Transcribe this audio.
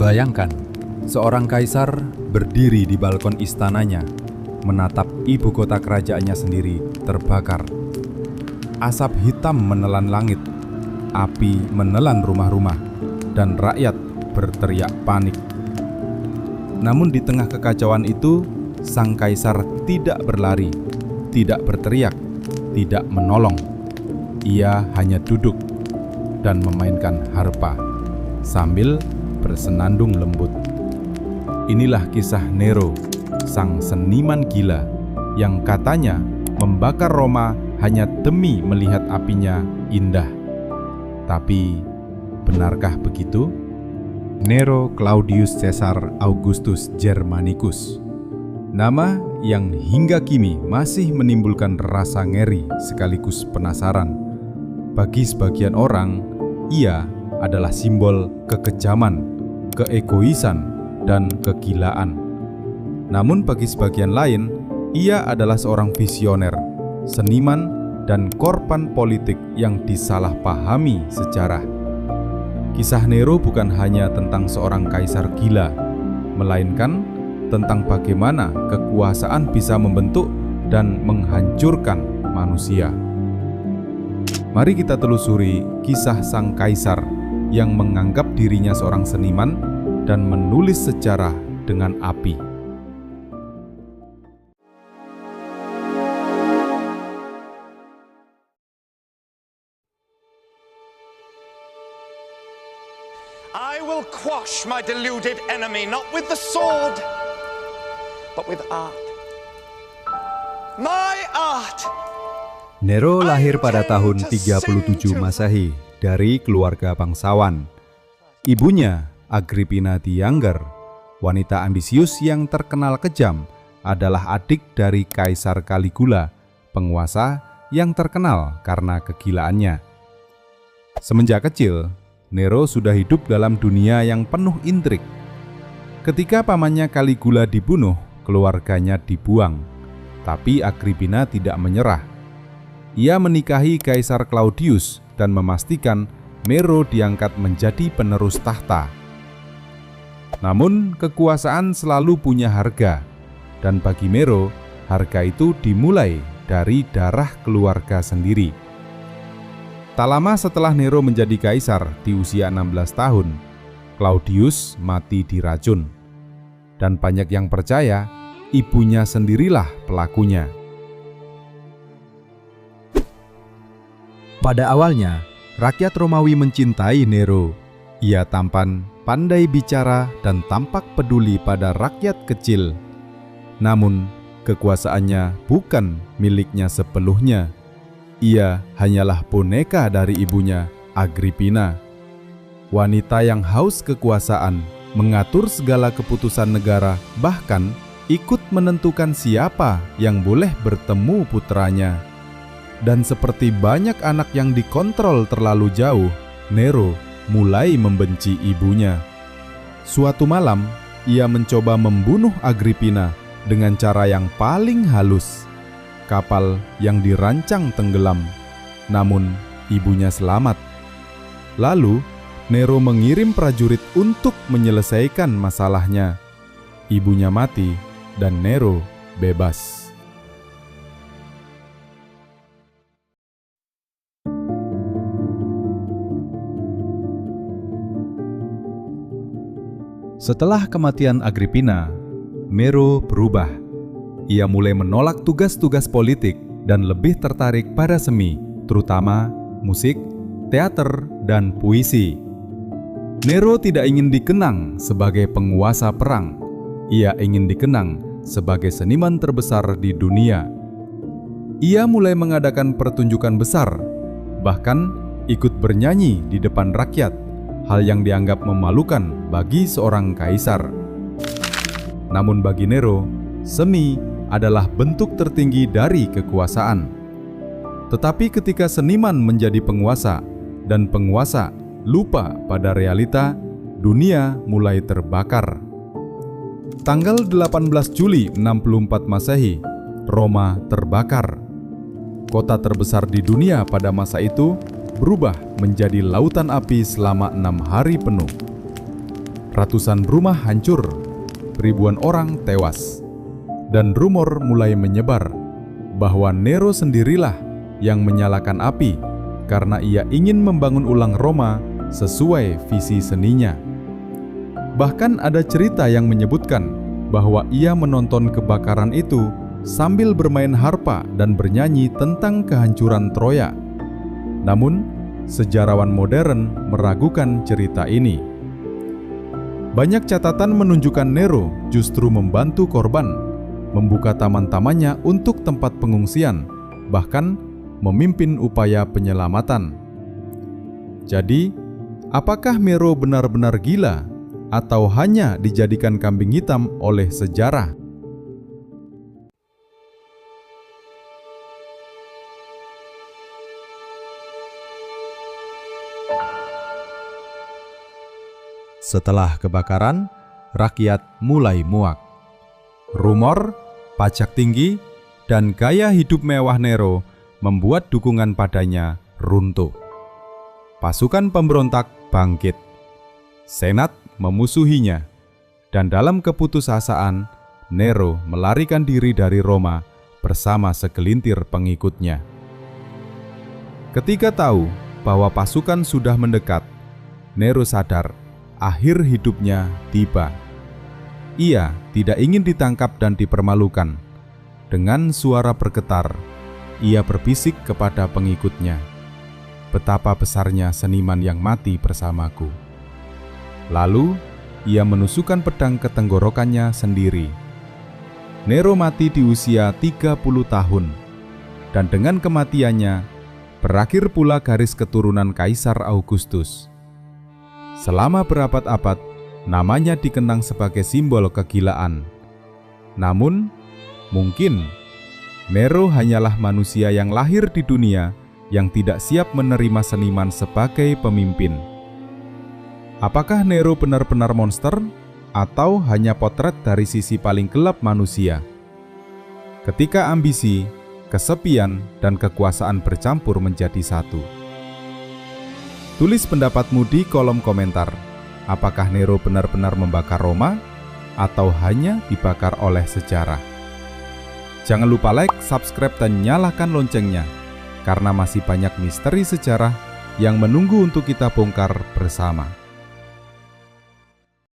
Bayangkan, seorang kaisar berdiri di balkon istananya, menatap ibu kota kerajaannya sendiri terbakar. Asap hitam menelan langit, api menelan rumah-rumah, dan rakyat berteriak panik. Namun di tengah kekacauan itu, sang kaisar tidak berlari, tidak berteriak, tidak menolong. Ia hanya duduk dan memainkan harpa sambil bersenandung lembut. Inilah kisah Nero, sang seniman gila yang katanya membakar Roma hanya demi melihat apinya indah. Tapi benarkah begitu? Nero Claudius Caesar Augustus Germanicus, nama yang hingga kini masih menimbulkan rasa ngeri sekaligus penasaran. Bagi sebagian orang, ia adalah simbol kekejaman, keegoisan, dan kegilaan. Namun bagi sebagian lain, ia adalah seorang visioner, seniman, dan korban politik yang disalahpahami sejarah. Kisah Nero bukan hanya tentang seorang kaisar gila, melainkan tentang bagaimana kekuasaan bisa membentuk dan menghancurkan manusia. Mari kita telusuri kisah sang kaisar yang menganggap dirinya seorang seniman dan menulis sejarah dengan api. I will quash my deluded enemy, not with the sword, but with art. My art! Nero lahir pada tahun 37 Masehi dari keluarga bangsawan. Ibunya, Agrippina the Younger, wanita ambisius yang terkenal kejam, adalah adik dari Kaisar Caligula, penguasa yang terkenal karena kegilaannya. Semenjak kecil, Nero sudah hidup dalam dunia yang penuh intrik. Ketika pamannya Caligula dibunuh, keluarganya dibuang. Tapi Agrippina tidak menyerah. Ia menikahi Kaisar Claudius dan memastikan Nero diangkat menjadi penerus tahta. Namun, kekuasaan selalu punya harga, dan bagi Nero, harga itu dimulai dari darah keluarga sendiri. Tak lama setelah Nero menjadi kaisar di usia 16 tahun, Claudius mati diracun. Dan banyak yang percaya ibunya sendirilah pelakunya. Pada awalnya, rakyat Romawi mencintai Nero. Ia tampan, pandai bicara, dan tampak peduli pada rakyat kecil. Namun, kekuasaannya bukan miliknya sepenuhnya. Ia hanyalah boneka dari ibunya, Agrippina. Wanita yang haus kekuasaan, mengatur segala keputusan negara, bahkan ikut menentukan siapa yang boleh bertemu putranya. Dan seperti banyak anak yang dikontrol terlalu jauh, Nero mulai membenci ibunya. Suatu malam, ia mencoba membunuh Agrippina dengan cara yang paling halus. Kapal yang dirancang tenggelam, namun ibunya selamat. Lalu, Nero mengirim prajurit untuk menyelesaikan masalahnya. Ibunya mati dan Nero bebas. Setelah kematian Agrippina, Nero berubah. Ia mulai menolak tugas-tugas politik dan lebih tertarik pada seni, terutama musik, teater, dan puisi. Nero tidak ingin dikenang sebagai penguasa perang. Ia ingin dikenang sebagai seniman terbesar di dunia. Ia mulai mengadakan pertunjukan besar, bahkan ikut bernyanyi di depan rakyat, hal yang dianggap memalukan bagi seorang kaisar. Namun bagi Nero, seni adalah bentuk tertinggi dari kekuasaan. Tetapi ketika seniman menjadi penguasa, dan penguasa lupa pada realita, dunia mulai terbakar. Tanggal 18 Juli 64 Masehi, Roma terbakar. Kota terbesar di dunia pada masa itu berubah menjadi lautan api selama 6 hari penuh. Ratusan rumah hancur, ribuan orang tewas, dan rumor mulai menyebar bahwa Nero sendirilah yang menyalakan api karena ia ingin membangun ulang Roma sesuai visi seninya. Bahkan ada cerita yang menyebutkan bahwa ia menonton kebakaran itu sambil bermain harpa dan bernyanyi tentang kehancuran Troya. Namun, sejarawan modern meragukan cerita ini. Banyak catatan menunjukkan Nero justru membantu korban, membuka taman-tamannya untuk tempat pengungsian, bahkan memimpin upaya penyelamatan. Jadi, apakah Nero benar-benar gila atau hanya dijadikan kambing hitam oleh sejarah? Setelah kebakaran, rakyat mulai muak. Rumor, pajak tinggi, dan gaya hidup mewah Nero membuat dukungan padanya runtuh. Pasukan pemberontak bangkit. Senat memusuhinya, dan dalam keputusasaan, Nero melarikan diri dari Roma bersama segelintir pengikutnya. Ketika tahu bahwa pasukan sudah mendekat, Nero sadar akhir hidupnya tiba. Ia tidak ingin ditangkap dan dipermalukan. Dengan suara bergetar, ia berbisik kepada pengikutnya, "Betapa besarnya seniman yang mati bersamaku." Lalu, ia menusukkan pedang ke tenggorokannya sendiri. Nero mati di usia 30 tahun, dan dengan kematiannya, berakhir pula garis keturunan Kaisar Augustus. Selama berabad-abad, namanya dikenang sebagai simbol kegilaan. Namun, mungkin Nero hanyalah manusia yang lahir di dunia yang tidak siap menerima seniman sebagai pemimpin. Apakah Nero benar-benar monster atau hanya potret dari sisi paling gelap manusia? Ketika ambisi, kesepian, dan kekuasaan bercampur menjadi satu. Tulis pendapatmu di kolom komentar. Apakah Nero benar-benar membakar Roma atau hanya dibakar oleh sejarah? Jangan lupa like, subscribe, dan nyalakan loncengnya, karena masih banyak misteri sejarah yang menunggu untuk kita bongkar bersama.